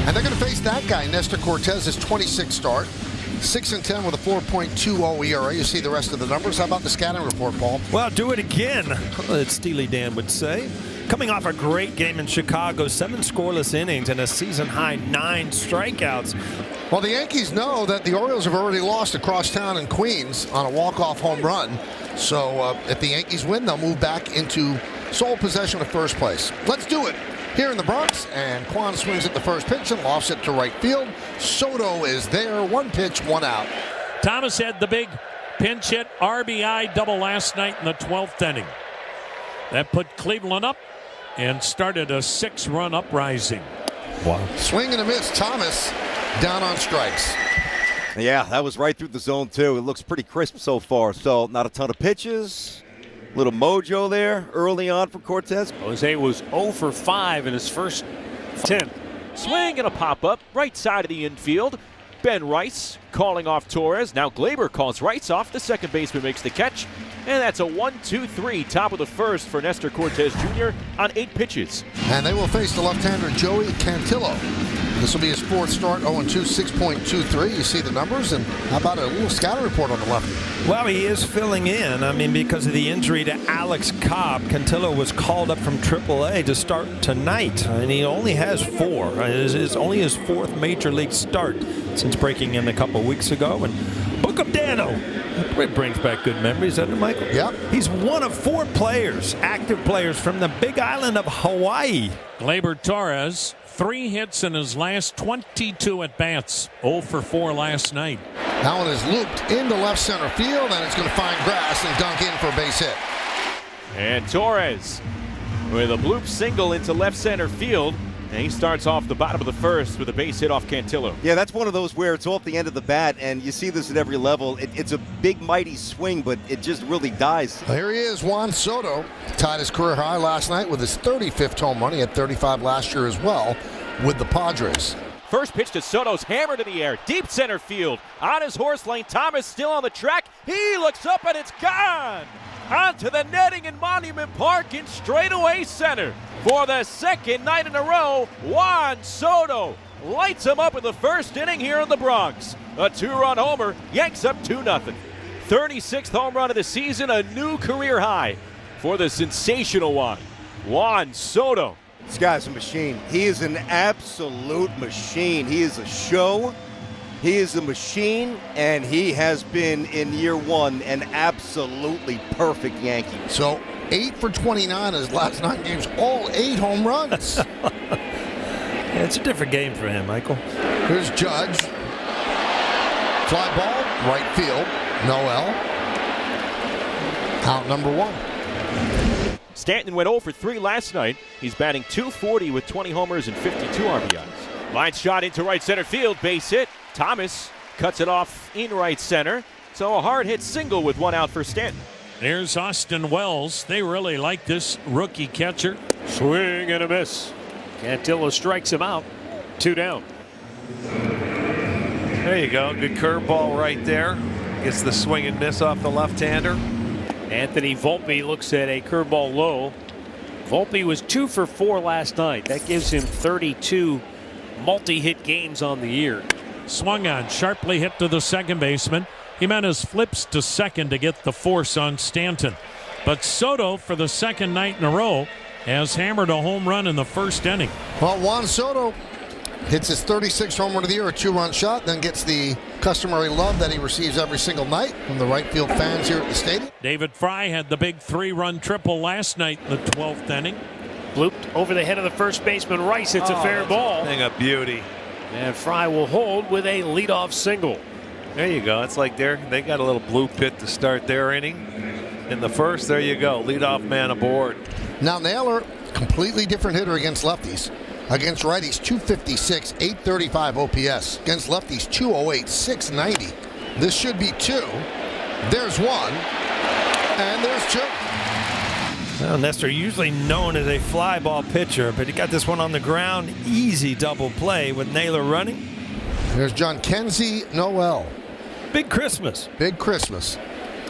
And they're going to face that guy, Nestor Cortes, his 26th start. 6-10 with a 4.20 ERA. You see the rest of the numbers. How about the scouting report, Paul? Well, do it again, as Steely Dan would say. Coming off a great game in Chicago, 7 scoreless innings and a season-high 9 strikeouts. Well, the Yankees know that the Orioles have already lost across town in Queens on a walk-off home run. So if the Yankees win, they'll move back into sole possession of first place. Let's do it here in the Bronx, and Kwan swings at the first pitch and lofts it to right field. Soto is there. 1 pitch, 1 out. Thomas had the big pinch hit RBI double last night in the 12th inning. That put Cleveland up and started a 6-run uprising. Wow. Swing and a miss. Thomas down on strikes. Yeah, that was right through the zone, too. It looks pretty crisp so far. So not a ton of pitches. Little mojo there early on for Cortes. Jose was 0 for 5 in his first 10. Swing and a pop-up right side of the infield. Ben Rice calling off Torres. Now Glaber calls Rice off. The second baseman makes the catch. And that's a 1-2-3, top of the first for Nestor Cortes Jr. on 8 pitches. And they will face the left-hander Joey Cantillo. This will be his 4th start, 0-2, 6.23. You see the numbers, and how about a little scouting report on the lefty? Well, he is filling in. I mean, because of the injury to Alex Cobb, Cantillo was called up from AAA to start tonight, and he only has 4. It's only his 4th major league start since breaking in a couple weeks ago. And Book of Dano, it brings back good memories, doesn't it, Michael? Yep. He's one of 4 players, active players from the Big Island of Hawaii. Gleyber Torres, 3 hits in his last 22 at-bats. 0 for 4 last night. That one is looped into left center field, and it's going to find grass and dunk in for a base hit. And Torres with a bloop single into left center field. And he starts off the bottom of the first with a base hit off Cantillo. Yeah, that's one of those where it's off the end of the bat, and you see this at every level. It's a big, mighty swing, but it just really dies. Well, here he is, Juan Soto. Tied his career high last night with his 35th home run. He had 35 last year as well with the Padres. First pitch to Soto's hammered in the air. Deep center field. On his horse lane. Thomas still on the track. He looks up and it's gone. Onto the netting in Monument Park in straightaway center. For the second night in a row, Juan Soto lights him up in the first inning here in the Bronx. A 2-run homer, Yanks up 2-0. 36th home run of the season, a new career high for the sensational one, Juan Soto. This guy's a machine. He is an absolute machine. He is a show. He is a machine, and he has been, in year 1, an absolutely perfect Yankee. So 8 for 29 his last 9 games, all 8 home runs. Yeah, it's a different game for him, Michael. Here's Judge. Fly ball, right field. Noel. Out number 1. Stanton went 0 for 3 last night. He's batting .240 with 20 homers and 52 RBIs. Line shot into right center field, base hit. Thomas cuts it off in right center. So a hard hit single with 1 out for Stanton. There's Austin Wells. They really like this rookie catcher. Swing and a miss. Cantillo strikes him out. 2 down. There you go. Good curveball right there. Gets the swing and miss off the left-hander. Anthony Volpe looks at a curveball low. Volpe was 2 for 4 last night. That gives him 32 multi-hit games on the year. Swung on, sharply hit to the second baseman. Jimenez flips to second to get the force on Stanton. But Soto, for the second night in a row, has hammered a home run in the first inning. Well, Juan Soto hits his 36th home run of the year, a 2-run shot, then gets the customary love that he receives every single night from the right field fans here at the stadium. David Fry had the big 3-run triple last night in the 12th inning. Blooped over the head of the first baseman Rice. It's a fair ball. Thing of beauty. And Fry will hold with a leadoff single. There you go. It's like they got a little blue pit to start their inning. In the first, there you go. Leadoff man aboard. Now Naylor, completely different hitter against lefties. Against righties, 256, 835 OPS. Against lefties, 208, 690. This should be 2. There's 1. And there's 2. Well, Nestor, usually known as a fly ball pitcher, but he got this one on the ground. Easy double play with Naylor running. There's John Kenzie Noel. Big Christmas. Big Christmas.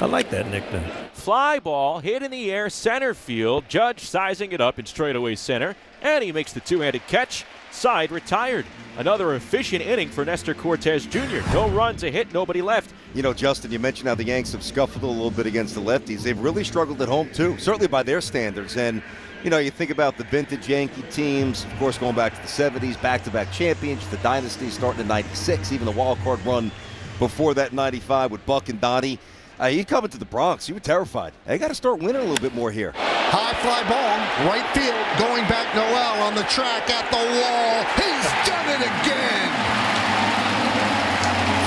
I like that nickname. Fly ball hit in the air, center field. Judge sizing it up in straightaway center, and he makes the 2-handed catch left side retired. Another efficient inning for Nestor Cortes Jr. No runs, a hit, nobody left. You know, Justin, you mentioned how the Yanks have scuffled a little bit against the lefties. They've really struggled at home, too, certainly by their standards. And, you know, you think about the vintage Yankee teams, of course, going back to the 70s, back-to-back champions, the dynasty starting in 96, even the wild card run before that 95 with Buck and Donnie. He'd come into the Bronx. You were terrified. They got to start winning a little bit more here. High fly ball, right field, going back Noel on the track at the wall. He's done it again.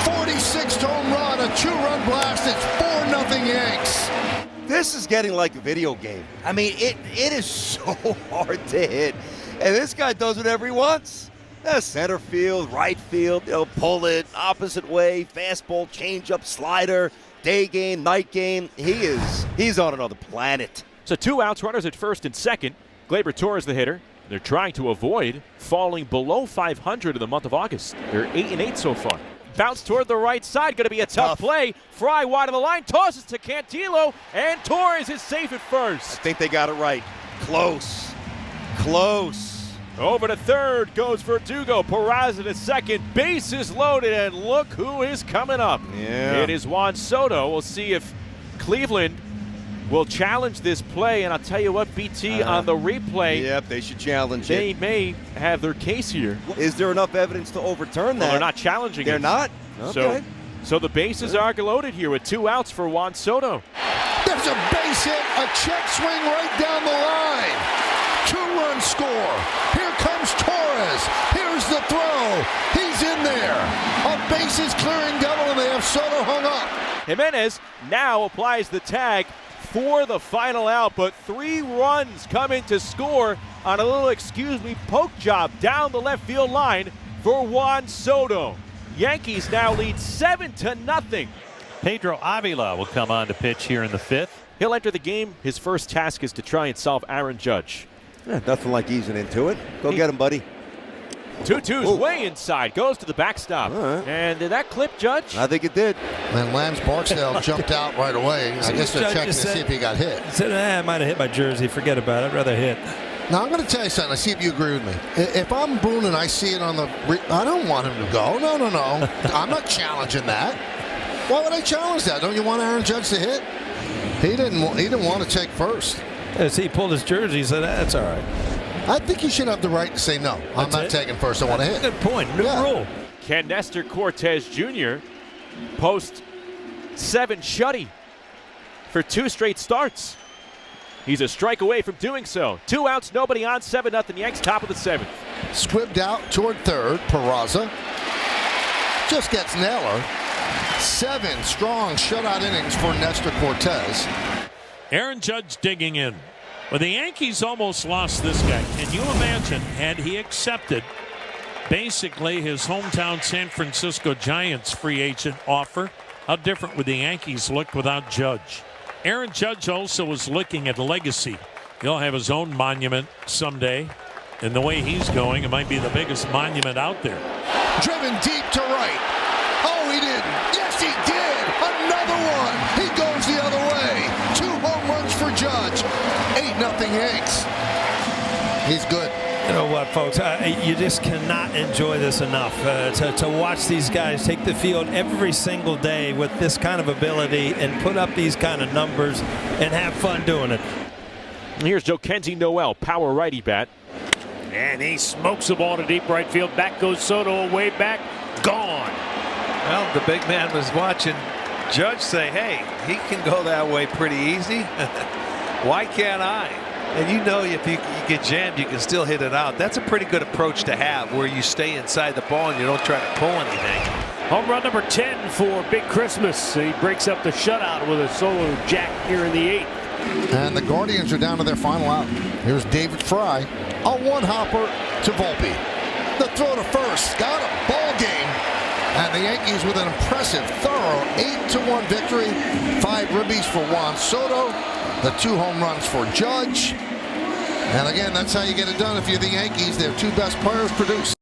46th home run, a 2-run blast. It's 4-0 Yanks. This is getting like a video game. I mean, it is so hard to hit. And this guy does whatever he wants. Center field, right field, pull it, opposite way, fastball, changeup, slider, day game, night game. He's on another planet. So 2 outs, runners at first and second. Gleyber Torres the hitter. They're trying to avoid falling below 500 in the month of August. They're 8-8 so far. Bounce toward the right side, going to be a tough play. Fry wide of the line, tosses to Cantillo, and Torres is safe at first. I think they got it right. Close. Over to third goes Verdugo. Peraza to second. Bases loaded, and look who is coming up. Yeah. It is Juan Soto. We'll see if Cleveland will challenge this play. And I'll tell you what, BT, on the replay. Yep, they should challenge They it. may have their case here. Is there enough evidence to overturn that? Well, they're not challenging They're it. not? Okay. So the bases are loaded here with 2 outs for Juan Soto. There's a base hit, a check swing right down the line. 2-run score. Here comes Torres. Here's the throw. He's in there. A bases clearing double, and they have Soto hung up. Jimenez now applies the tag for the final out, but 3 runs coming to score on a little, poke job down the left field line for Juan Soto. Yankees now lead 7-0. Pedro Avila will come on to pitch here in the 5th. He'll enter the game. His first task is to try and solve Aaron Judge. Yeah, nothing like easing into it. Go get him, buddy. 2-2's way inside, goes to the backstop. Right. And did that clip, Judge? I think it did. And Lance Barksdale jumped out right away. I guess they're checking to see if he got hit. He said, I might have hit my jersey. Forget about it. I'd rather hit. Now, I'm going to tell you something. I see if you agree with me. If I'm Boone and I see it on the I don't want him to go. No. I'm not challenging that. Why would I challenge that? Don't you want Aaron Judge to hit? He didn't want to take first. As he pulled his jersey, he said, that's all right. I think you should have the right to say no. I'm not taking first. I want to hit. Good point. New rule. Can Nestor Cortes Jr. post 7 shutty for 2 straight starts? He's a strike away from doing so. 2 outs, nobody on, 7-0 Yanks, top of the 7th. Squibbed out toward third. Peraza just gets Naylor. 7 strong shutout innings for Nestor Cortes. Aaron Judge digging in. Well, the Yankees almost lost this guy. Can you imagine had he accepted basically his hometown San Francisco Giants free agent offer? How different would the Yankees look without Judge? Aaron Judge also is looking at legacy. He'll have his own monument someday. And the way he's going, it might be the biggest monument out there. Driven deep to right. Oh, he didn't. Yes, he did. Another one. He goes the other way. 2 home runs for Judge. 8-0 Yanks. He's good. You know what, folks? You just cannot enjoy this enough. To watch these guys take the field every single day with this kind of ability and put up these kind of numbers and have fun doing it. Here's Joaquin Noel, power righty bat. And he smokes the ball to deep right field. Back goes Soto, way back, gone. Well, the big man was watching Judge say, hey, he can go that way pretty easy. Why can't I? And you know, if you get jammed, you can still hit it out. That's a pretty good approach to have, where you stay inside the ball and you don't try to pull anything. Home run number 10 for Big Christmas. He breaks up the shutout with a solo jack here in the 8th. And the Guardians are down to their final out. Here's David Fry. A one-hopper to Volpe. The throw to first. Got a ball game. And the Yankees with an impressive, thorough 8-1 victory. 5 ribbies for Juan Soto. The 2 home runs for Judge. And again, that's how you get it done if you're the Yankees. Their 2 best players produce.